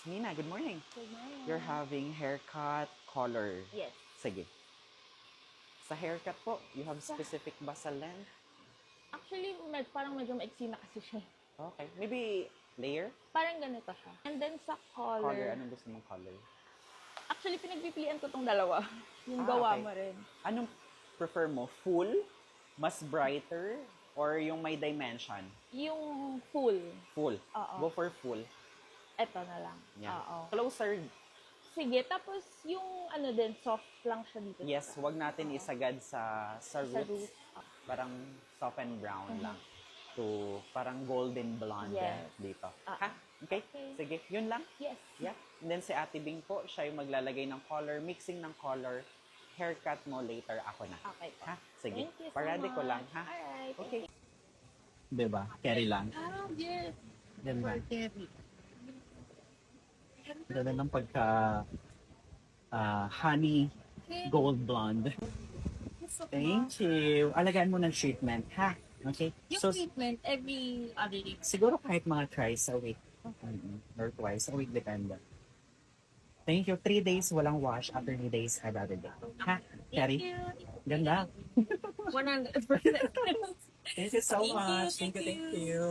Mina, good morning. Good morning. You're having haircut color. Yes. Sige. Sa haircut po, you have specific ba sa length? Actually, parang medyo maiksi na kasi siya. Okay. Maybe layer? Parang ganito siya. And then sa Color. color, Anong gusto mong color? actually pinagpipilian ko tong dalawa. Yung Ah, gawa okay. mo rin. Anong prefer mo? Full? Mas brighter? Or yung may dimension? Yung full. Full. Oo. Go for full. Eto na lang. Yeah. Oo. Closer. Sige, tapos yung ano din, soft lang siya dito. Yes, wag natin isagad sa Sa roots. roots. Parang soft and brown lang. To parang golden blonde Yes. dito. Ah, Ha? Okay? okay. Sige, yun lang. Yes. Yeah. And then si Ate Bing po, siya yung maglalagay ng color, mixing ng color. Haircut mo later, ako na. Okay po. Ha? Sige. Thank you so Parade ko much. lang, ha? Alright. Okay. Diba? Carry lang. Ah, yes. Ganda. Carry. Ganda ng pagka honey gold blonde. Thank you. Alagaan mo ng treatment, ha? Okay? Yung So, treatment, every other day. siguro kahit mga thrice a week. Or twice a week, depende. Thank you. 3 days walang wash. After 3 days, have other day. Ha? Carry? Ganda. 100%. Thank you so Thank you, much. thank Thank you. you.